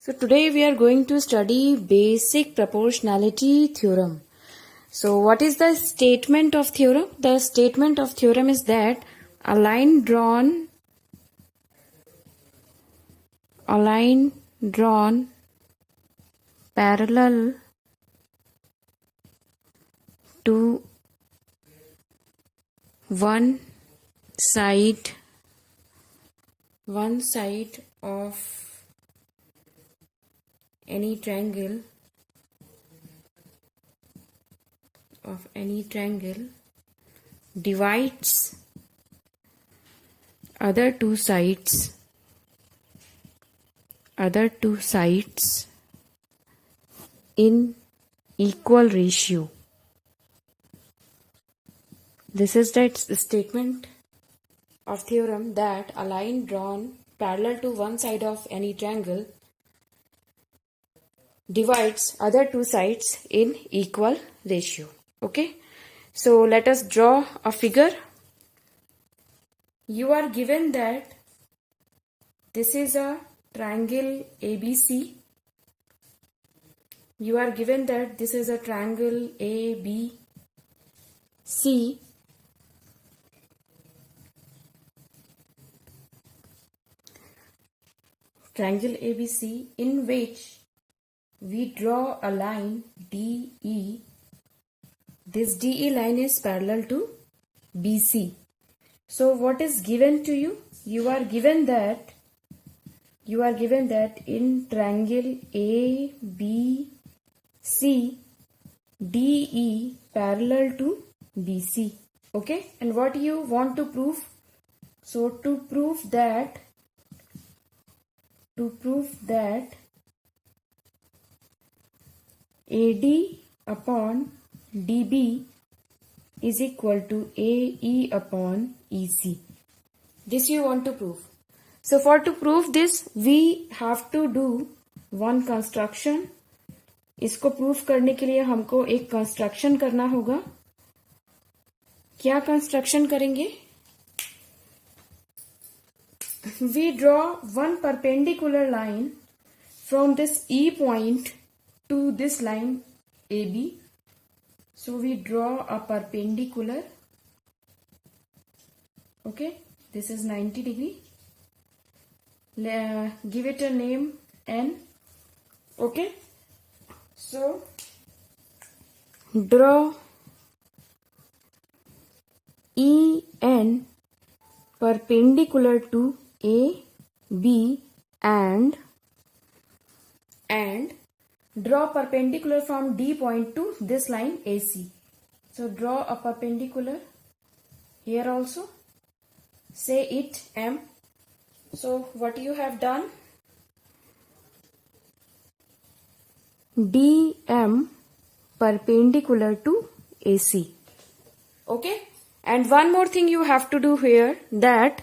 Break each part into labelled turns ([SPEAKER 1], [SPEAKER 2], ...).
[SPEAKER 1] So today we are going to study basic proportionality theorem. So what is the statement of theorem? The statement of theorem is that a line drawn parallel to one side of any triangle divides other two sides in equal ratio. This is the statement of theorem that a line drawn parallel to one side of any triangle divides other two sides in equal ratio. Okay, so let us draw a figure. You are given that this is a triangle ABC. You are given that this is a triangle ABC. Triangle ABC in which we draw a line DE. This DE line is parallel to BC. So what is given to you? You are given that in triangle ABC, DE parallel to BC. Okay, and what you want to prove? So to prove that AD upon DB is equal to AE upon EC. This you want to prove. So for to prove this, we have to do one construction. इसको proof करने के लिए हमको एक construction करना होगा. क्या construction करेंगे? We draw one perpendicular line from this E point to this line AB. So we draw a perpendicular. Okay, this is 90 degree. Give it a name N. Okay, so draw EN perpendicular to AB and draw perpendicular from D point to this line AC. So draw a perpendicular here also. Say it M. So what you have done? DM perpendicular to AC. Okay. And one more thing you have to do here, that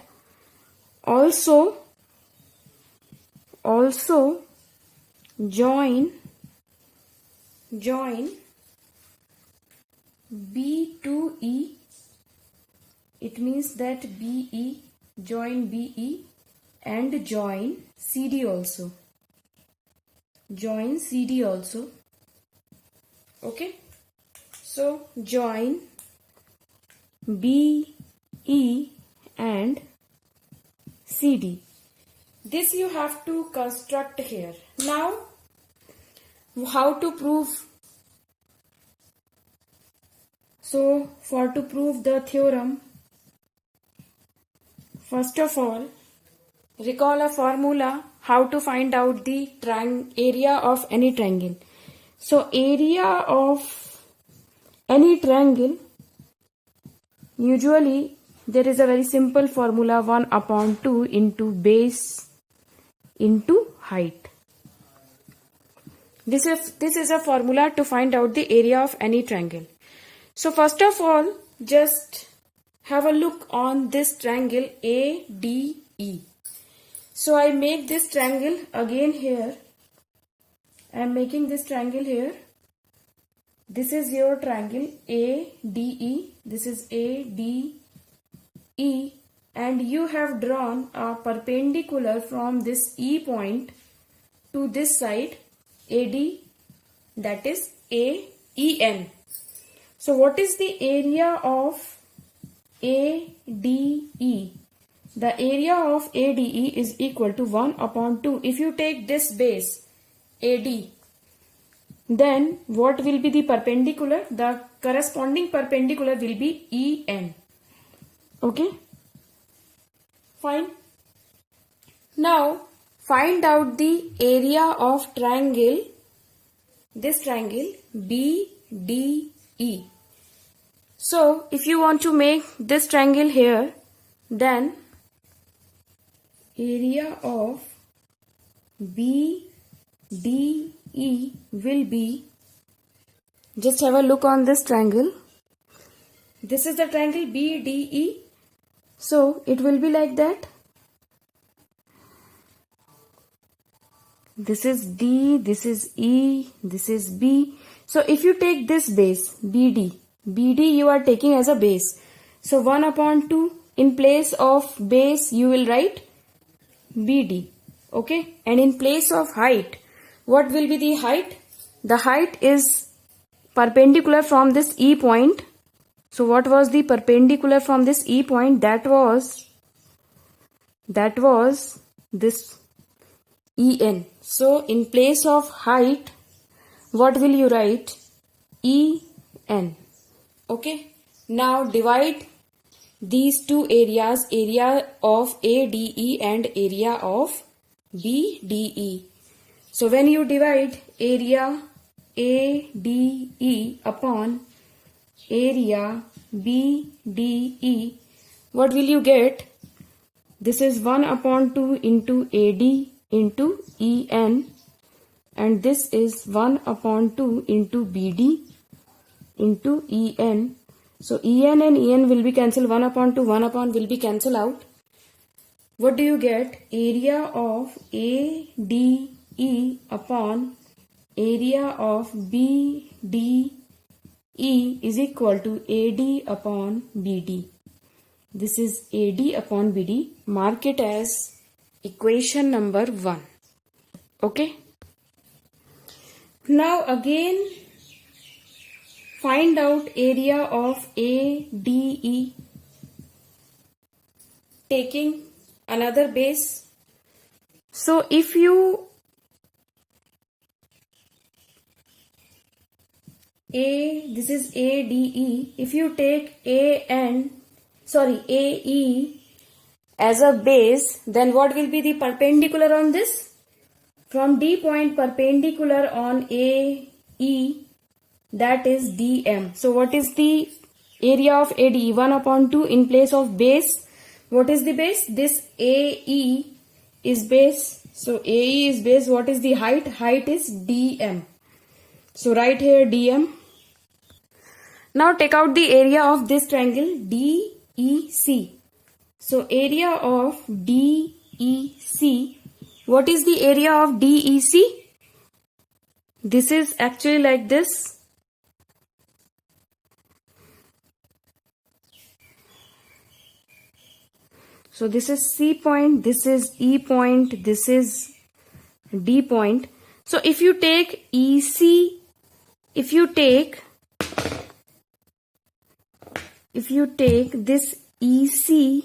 [SPEAKER 1] also join B to E. It means that BE, join BE and join CD also. Join CD also. Okay. So join BE and CD. This you have to construct here. Now, how to prove? So, for to prove the theorem, first of all, recall a formula how to find out the area of any triangle. So, area of any triangle, usually there is a very simple formula, 1 upon 2 into base into height. This is a formula to find out the area of any triangle. So first of all, just have a look on this triangle ADE. So I make this triangle again here. I am making this triangle here. This is your triangle ADE. This is ADE. And you have drawn a perpendicular from this E point to this side AD, that is AEN. So what is the area of ADE? The area of ADE is equal to 1 upon 2. If you take this base AD, then what will be the perpendicular? The corresponding perpendicular will be EN. Okay? Fine. Now find out the area of triangle, this triangle BDE. So if you want to make this triangle here, then area of BDE will be, just have a look on this triangle. This is the triangle BDE. So it will be like that. This is D, this is E, this is B. So if you take this base BD you are taking as a base. So 1 upon 2, in place of base you will write BD. Okay, and in place of height, what will be the height? The height is perpendicular from this E point. So what was the perpendicular from this E point? That was this EN. So in place of height, what will you write? EN. Okay. Now divide these two areas, area of ADE and area of BDE. So when you divide area ADE upon area BDE, what will you get? This is 1 upon 2 into AD into EN, and this is 1 upon 2 into BD into EN. So EN and EN will be cancelled, 1 upon 2, 1 upon will be cancelled out. What do you get? Area of ADE upon area of BDE is equal to AD upon BD. This is AD upon BD. Mark it as equation number 1. Okay. Now again find out area of ADE taking another base. So if you this is ADE, if you take AE as a base, then what will be the perpendicular on this? From D point perpendicular on AE, that is DM. So what is the area of ADE? 1 upon 2 in place of base. What is the base? This AE is base. So AE is base. What is the height? Height is DM. So write here DM. Now take out the area of this triangle DEC. So area of DEC. What is the area of DEC? This is actually like this. So this is C point, this is E point, this is D point. So if you take EC, if you take this EC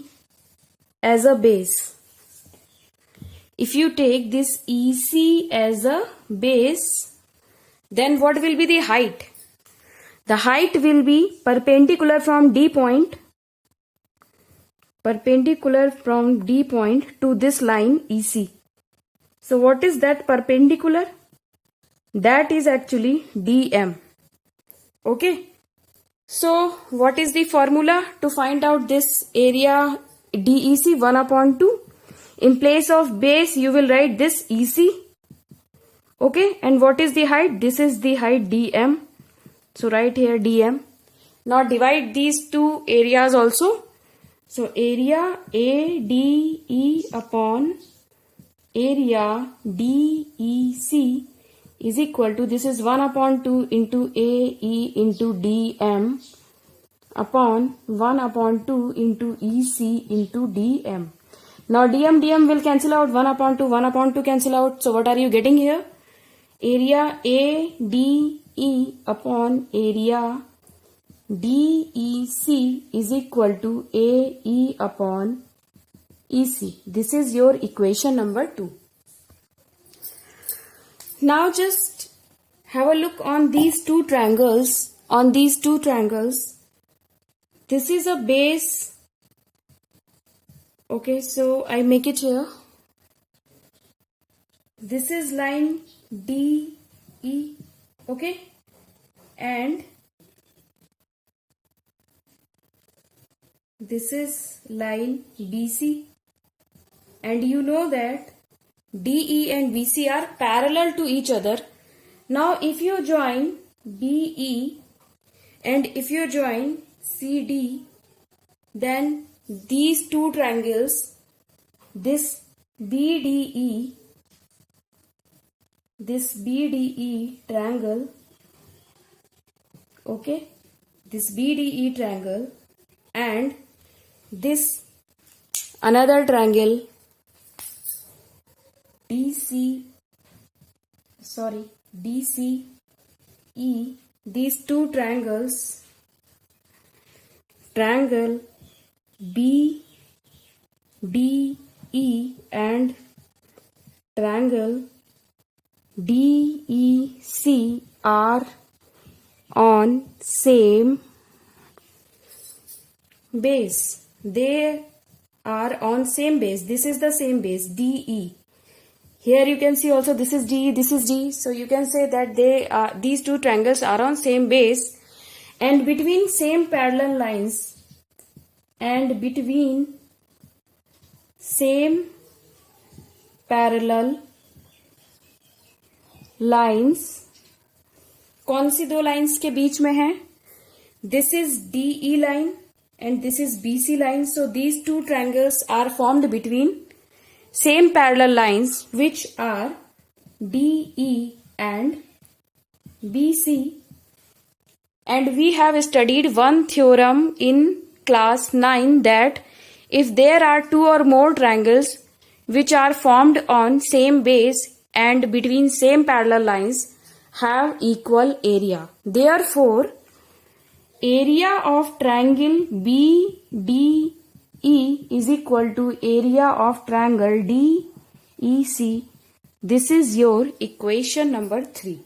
[SPEAKER 1] as a base, if you take this EC as a base, then what will be the height? The height will be perpendicular from D point, to this line EC. So what is that perpendicular? That is actually DM. Okay. So what is the formula to find out this area DEC? 1 upon 2. In place of base you will write this EC. Okay. And what is the height? This is the height DM. So write here DM. Now divide these two areas also. So area ADE upon area DEC is equal to, this is 1 upon 2 into AE into DM upon 1 upon 2 into EC into DM. Now dm will cancel out, 1 upon 2, 1 upon 2 cancel out. So what are you getting here? Area ADE upon area DEC is equal to AE upon EC. This is your equation number 2. Now just have a look on these two triangles. On these two triangles, this is a base. Okay, so I make it here. This is line DE, okay, and this is line BC, and you know that DE and BC are parallel to each other. Now if you join BE and if you join CD, then these two triangles, this BDE triangle, okay, this BDE triangle and this another triangle DCE, these two triangles, triangle BDE and triangle DEC are on same base. They are on same base. This is the same base, DE. Here you can see also this is DE, this is D. So you can say that these two triangles are on same base, and between same parallel lines and between same parallel lines, कौन सी दो lines के बीच में है? This is DE line and this is BC line. So these two triangles are formed between same parallel lines, which are DE and BC. And we have studied one theorem in class 9 that if there are two or more triangles which are formed on same base and between same parallel lines have equal area. Therefore, area of triangle BDE is equal to area of triangle DEC. This is your equation number 3.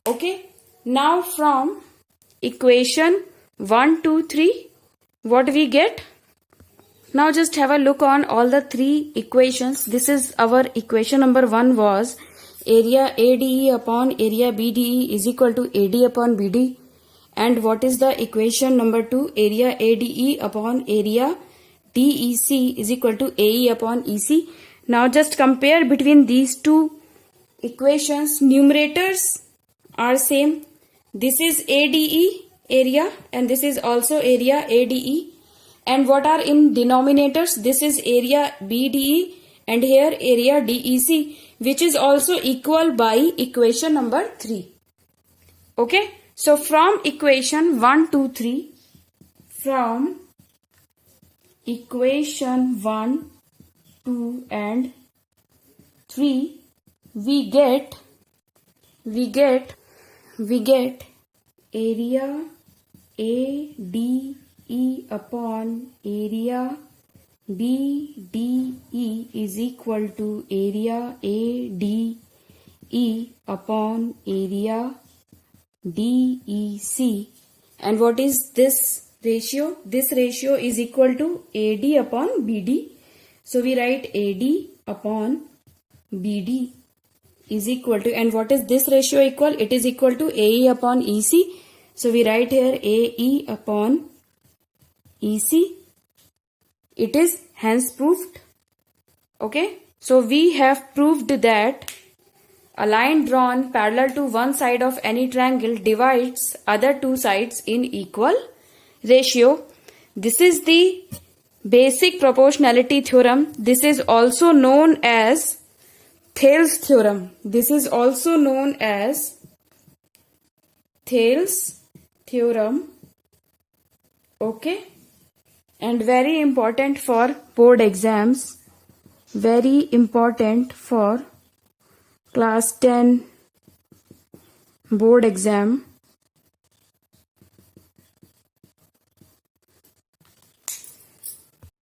[SPEAKER 1] Okay. Now from equation 1, 2, 3, what we get? Now just have a look on all the three equations. This is our equation number 1 was area ADE upon area BDE is equal to AD upon BD. And what is the equation number 2? Area ADE upon area DEC is equal to AE upon EC. Now just compare between these two equations. Numerators are same. This is ADE area and this is also area ADE. And what are in denominators? This is area BDE and here area DEC, which is also equal by equation number 3. Okay. So from equation 1, 2, 3, from equation 1, 2 and 3, we get area ADE upon area BDE is equal to area ADE upon area DEC. And what is this ratio? This ratio is equal to AD upon BD. So we write AD upon BD is equal to, and what is this ratio equal? It is equal to AE upon EC. So we write here AE upon EC. It is hence proved. Okay. So we have proved that a line drawn parallel to one side of any triangle divides other two sides in equal ratio. This is the basic proportionality theorem. This is also known as Thales theorem. This is also known as Thales theorem. Okay. and very important for board exams, very important for class 10 board exam.